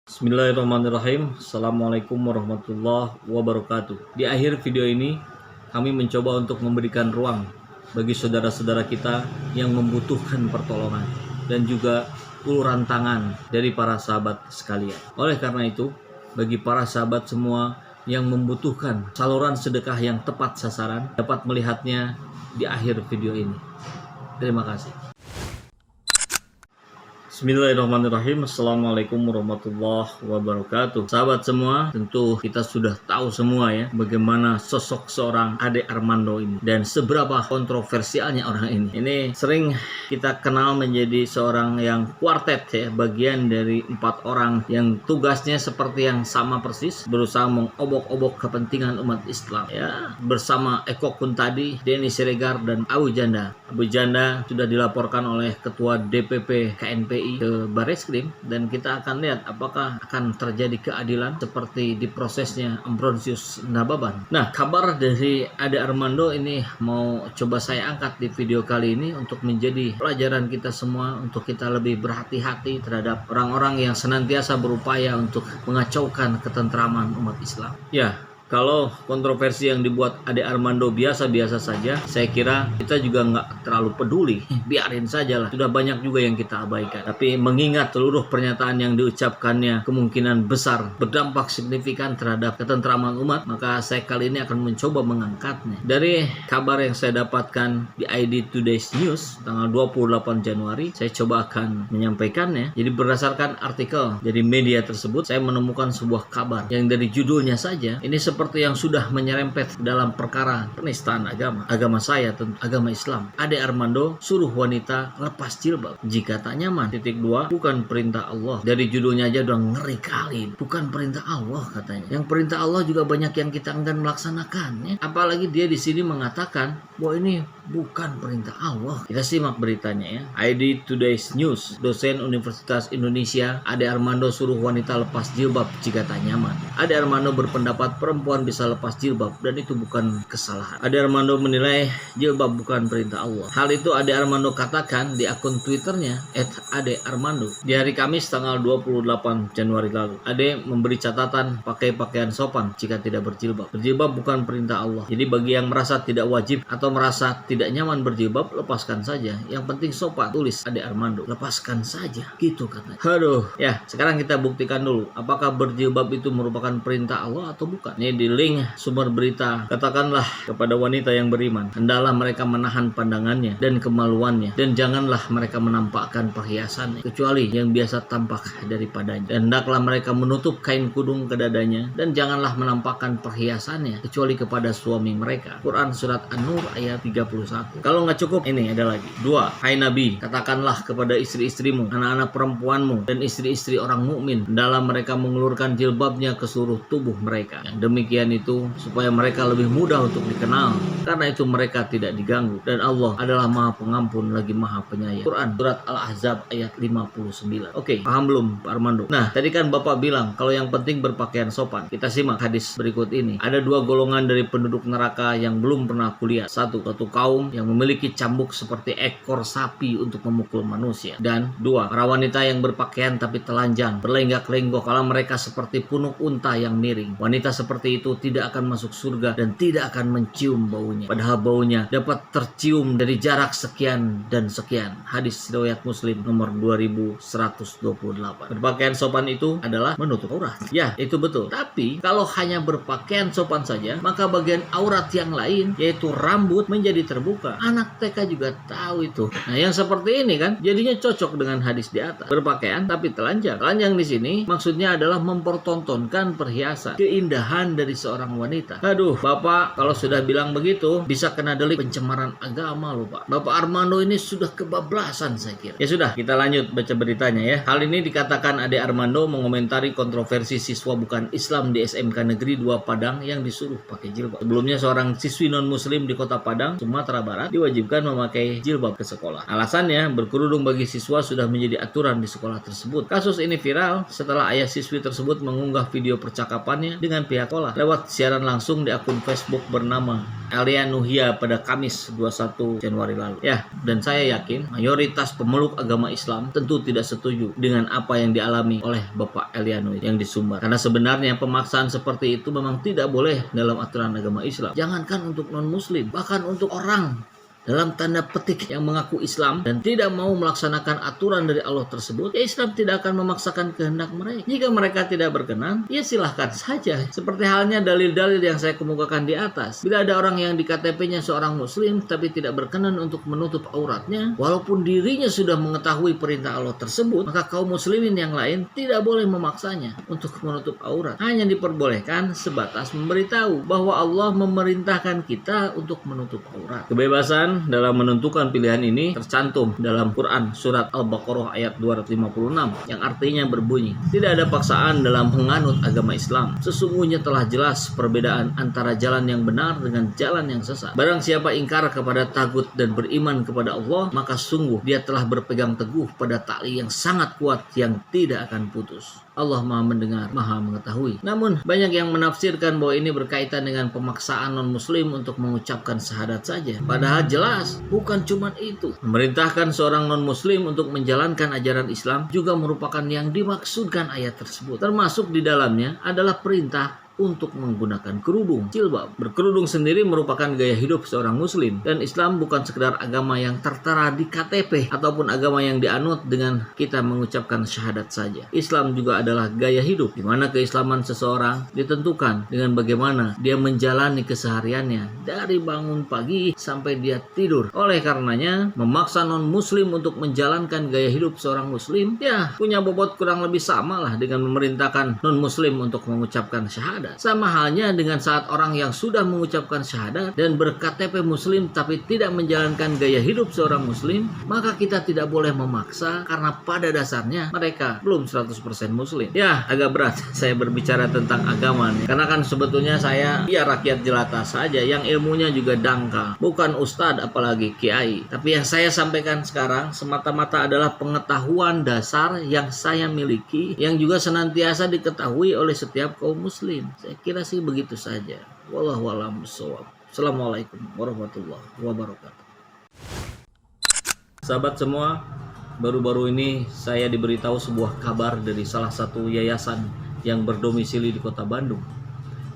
Bismillahirrahmanirrahim. Assalamualaikum warahmatullahi wabarakatuh. Di akhir video ini kami mencoba untuk memberikan ruang bagi saudara-saudara kita yang membutuhkan pertolongan dan juga uluran tangan dari para sahabat sekalian. Oleh karena itu, bagi para sahabat semua yang membutuhkan saluran sedekah yang tepat sasaran dapat melihatnya di akhir video ini. Terima kasih. Bismillahirrahmanirrahim. Assalamualaikum warahmatullahi wabarakatuh. Sahabat semua, tentu kita sudah tahu semua ya bagaimana sosok seorang Ade Armando ini dan seberapa kontroversialnya orang ini. Ini sering kita kenal menjadi seorang yang kuartet ya, bagian dari 4 orang yang tugasnya seperti yang sama persis, berusaha mengobok-obok kepentingan umat Islam ya, bersama Eko Kuntadi, Denny Siregar dan Abu Janda. Abu Janda sudah dilaporkan oleh Ketua DPP KNPI ke Barreskrim dan kita akan lihat apakah akan terjadi keadilan seperti di prosesnya Ambrosius Nababan. Nah, kabar dari Ade Armando ini mau coba saya angkat di video kali ini untuk menjadi pelajaran kita semua, untuk kita lebih berhati-hati terhadap orang-orang yang senantiasa berupaya untuk mengacaukan ketentraman umat Islam. Ya, kalau kontroversi yang dibuat Ade Armando biasa-biasa saja, saya kira kita juga nggak terlalu peduli. Biarin saja lah, sudah banyak juga yang kita abaikan. Tapi mengingat seluruh pernyataan yang diucapkannya kemungkinan besar berdampak signifikan terhadap ketentraman umat, maka saya kali ini akan mencoba mengangkatnya. Dari kabar yang saya dapatkan di ID Today's News, tanggal 28 Januari, saya coba akan menyampaikannya. Jadi berdasarkan artikel dari media tersebut, saya menemukan sebuah kabar yang dari judulnya saja, ini seperti yang sudah menyerempet dalam perkara penistaan agama saya tentu agama Islam. Ade Armando suruh wanita lepas jilbab jika tak nyaman. Titik 2, bukan perintah Allah. Dari judulnya aja udah ngeri kali. Bukan perintah Allah katanya. Yang perintah Allah juga banyak yang kita enggan melaksanakan ya. Apalagi dia di sini mengatakan bahwa ini bukan perintah Allah. Kita simak beritanya ya. ID Today's News, dosen Universitas Indonesia Ade Armando suruh wanita lepas jilbab jika tak nyaman. Ade Armando berpendapat perempuan bisa lepas jilbab dan itu bukan kesalahan. Ade Armando menilai jilbab bukan perintah Allah. Hal itu Ade Armando katakan di akun Twitternya @adearmando di hari Kamis tanggal 28 Januari lalu. Ade memberi catatan pakai pakaian sopan jika tidak berjilbab. Berjilbab bukan perintah Allah. Jadi bagi yang merasa tidak wajib atau merasa tidak nyaman berjilbab, lepaskan saja. Yang penting sopan, tulis Ade Armando. Lepaskan saja, gitu katanya. Aduh, ya sekarang kita buktikan dulu apakah berjilbab itu merupakan perintah Allah atau bukan. Ini di link sumber berita. Katakanlah kepada wanita yang beriman, hendaklah mereka menahan pandangannya dan kemaluannya, dan janganlah mereka menampakkan perhiasannya kecuali yang biasa tampak daripadanya, dan hendaklah mereka menutup kain kudung ke dadanya, dan janganlah menampakkan perhiasannya kecuali kepada suami mereka. Quran surat An-Nur ayat 31. Kalau nggak cukup, ini ada lagi. 2. Hai Nabi, katakanlah kepada istri-istrimu, anak-anak perempuanmu, dan istri-istri orang mukmin, hendaklah mereka mengulurkan jilbabnya ke seluruh tubuh mereka. Yang demikian itu supaya mereka lebih mudah untuk dikenal, karena itu mereka tidak diganggu, dan Allah adalah Maha Pengampun lagi Maha Penyayang. Quran surat Al-Ahzab ayat 59. Oke, paham belum Pak Armando? Nah, tadi kan Bapak bilang kalau yang penting berpakaian sopan. Kita simak hadis berikut ini. Ada 2 golongan dari penduduk neraka yang belum pernah kulihat. Satu kaum yang memiliki cambuk seperti ekor sapi untuk memukul manusia, dan 2, para wanita yang berpakaian tapi telanjang, berlenggak-lenggok kala mereka seperti punuk unta yang miring. Wanita seperti itu tidak akan masuk surga dan tidak akan mencium baunya, padahal baunya dapat tercium dari jarak sekian dan sekian. Hadis riwayat Muslim nomor 2128. Berpakaian sopan itu adalah menutup aurat. Ya, itu betul. Tapi kalau hanya berpakaian sopan saja, maka bagian aurat yang lain yaitu rambut menjadi terbuka. Anak TK juga tahu itu. Nah, yang seperti ini kan jadinya cocok dengan hadis di atas. Berpakaian tapi telanjang. Telanjang di sini maksudnya adalah mempertontonkan perhiasan, keindahan dari seorang wanita. Aduh, Bapak kalau sudah bilang begitu bisa kena delik pencemaran agama loh Pak. Bapak Armando ini sudah kebablasan saya kira. Ya sudah, kita lanjut baca beritanya ya. Hal ini dikatakan Ade Armando mengomentari kontroversi siswa bukan Islam di SMK Negeri 2 Padang yang disuruh pakai jilbab. Sebelumnya seorang siswi non-muslim di Kota Padang, Sumatera Barat diwajibkan memakai jilbab ke sekolah. Alasannya, berkerudung bagi siswa sudah menjadi aturan di sekolah tersebut. Kasus ini viral setelah ayah siswi tersebut mengunggah video percakapannya dengan pihak sekolah. salah lewat siaran langsung di akun Facebook bernama Alia Nuhia pada Kamis 21 Januari lalu. Ya, dan saya yakin mayoritas pemeluk agama Islam tentu tidak setuju dengan apa yang dialami oleh Bapak Alia Nuhia yang di Sumbar. Karena sebenarnya pemaksaan seperti itu memang tidak boleh dalam aturan agama Islam. Jangankan untuk non-muslim, bahkan untuk orang dalam tanda petik yang mengaku Islam dan tidak mau melaksanakan aturan dari Allah tersebut, ya Islam tidak akan memaksakan kehendak mereka. Jika mereka tidak berkenan, ya silahkan saja. Seperti halnya dalil-dalil yang saya kemukakan di atas. Bila ada orang yang di KTP-nya seorang muslim tapi tidak berkenan untuk menutup auratnya, walaupun dirinya sudah mengetahui perintah Allah tersebut, maka kaum muslimin yang lain tidak boleh memaksanya untuk menutup aurat. Hanya diperbolehkan sebatas memberitahu bahwa Allah memerintahkan kita untuk menutup aurat. Kebebasan dalam menentukan pilihan ini tercantum dalam Quran surat Al-Baqarah ayat 256 yang artinya berbunyi, tidak ada paksaan dalam menganut agama Islam. Sesungguhnya telah jelas perbedaan antara jalan yang benar dengan jalan yang sesat. Barang siapa ingkar kepada tagut dan beriman kepada Allah, maka sungguh dia telah berpegang teguh pada tali yang sangat kuat yang tidak akan putus. Allah Maha mendengar, Maha mengetahui. Namun banyak yang menafsirkan bahwa ini berkaitan dengan pemaksaan non-muslim untuk mengucapkan syahadat saja. Padahal jelas bukan cuma itu. Memerintahkan seorang non-muslim untuk menjalankan ajaran Islam juga merupakan yang dimaksudkan ayat tersebut. Termasuk di dalamnya adalah perintah untuk menggunakan kerudung, jilbab. Berkerudung sendiri merupakan gaya hidup seorang muslim, dan Islam bukan sekedar agama yang tertera di KTP ataupun agama yang dianut dengan kita mengucapkan syahadat saja. Islam juga adalah gaya hidup, di mana keislaman seseorang ditentukan dengan bagaimana dia menjalani kesehariannya dari bangun pagi sampai dia tidur. Oleh karenanya, memaksa non-muslim untuk menjalankan gaya hidup seorang muslim, ya punya bobot kurang lebih sama lah dengan memerintahkan non-muslim untuk mengucapkan syahadat. Sama halnya dengan saat orang yang sudah mengucapkan syahadat dan ber-KTP muslim tapi tidak menjalankan gaya hidup seorang muslim, maka kita tidak boleh memaksa karena pada dasarnya mereka belum 100% muslim. Ya, agak berat saya berbicara tentang agama nih. Karena kan sebetulnya saya ya rakyat jelata saja yang ilmunya juga dangkal, bukan ustadz apalagi kiai. Tapi yang saya sampaikan sekarang semata-mata adalah pengetahuan dasar yang saya miliki, yang juga senantiasa diketahui oleh setiap kaum muslim. Saya kira sih begitu saja. Wallahu a'lam bishawab. Assalamualaikum warahmatullahi wabarakatuh. Sahabat semua, baru-baru ini saya diberitahu sebuah kabar dari salah satu yayasan yang berdomisili di Kota Bandung.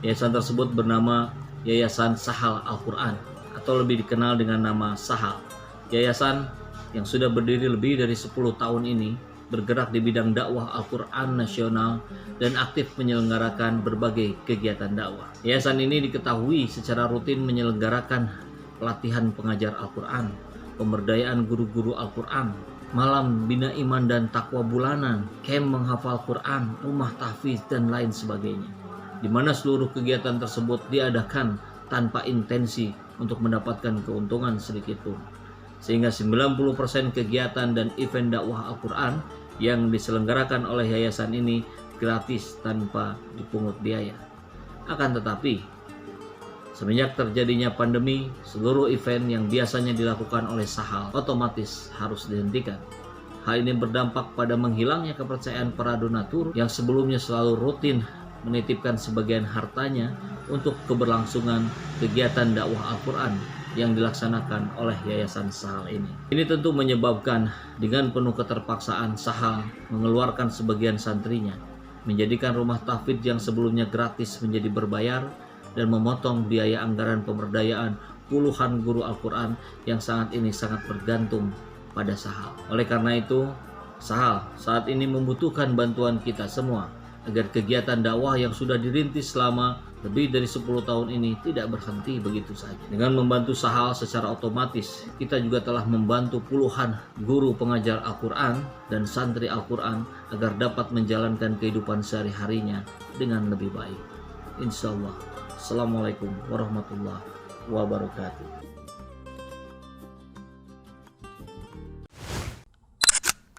Yayasan tersebut bernama Yayasan Sahal Al-Quran atau lebih dikenal dengan nama Sahal. Yayasan yang sudah berdiri lebih dari 10 tahun ini bergerak di bidang dakwah Al-Quran nasional dan aktif menyelenggarakan berbagai kegiatan dakwah. Yayasan ini diketahui secara rutin menyelenggarakan pelatihan pengajar Al-Quran, pemberdayaan guru-guru Al-Quran, malam bina iman dan takwa bulanan, camp menghafal Quran, rumah tahfiz, dan lain sebagainya. Di mana seluruh kegiatan tersebut diadakan tanpa intensi untuk mendapatkan keuntungan sedikitpun. Sehingga 90% kegiatan dan event dakwah Al-Quran yang diselenggarakan oleh yayasan ini gratis tanpa dipungut biaya. Akan tetapi, semenjak terjadinya pandemi, seluruh event yang biasanya dilakukan oleh Sahal otomatis harus dihentikan. Hal ini berdampak pada menghilangnya kepercayaan para donatur yang sebelumnya selalu rutin menitipkan sebagian hartanya untuk keberlangsungan kegiatan dakwah Al-Quran yang dilaksanakan oleh Yayasan Sahal ini. Ini tentu menyebabkan dengan penuh keterpaksaan Sahal mengeluarkan sebagian santrinya, menjadikan rumah tahfidz yang sebelumnya gratis menjadi berbayar, dan memotong biaya anggaran pemberdayaan puluhan guru Al-Quran yang sangat bergantung pada Sahal. Oleh karena itu, Sahal saat ini membutuhkan bantuan kita semua agar kegiatan dakwah yang sudah dirintis selama lebih dari 10 tahun ini tidak berhenti begitu saja. Dengan membantu Sahal secara otomatis, kita juga telah membantu puluhan guru pengajar Al-Quran dan santri Al-Quran agar dapat menjalankan kehidupan sehari-harinya dengan lebih baik. Insya Allah. Assalamualaikum warahmatullahi wabarakatuh.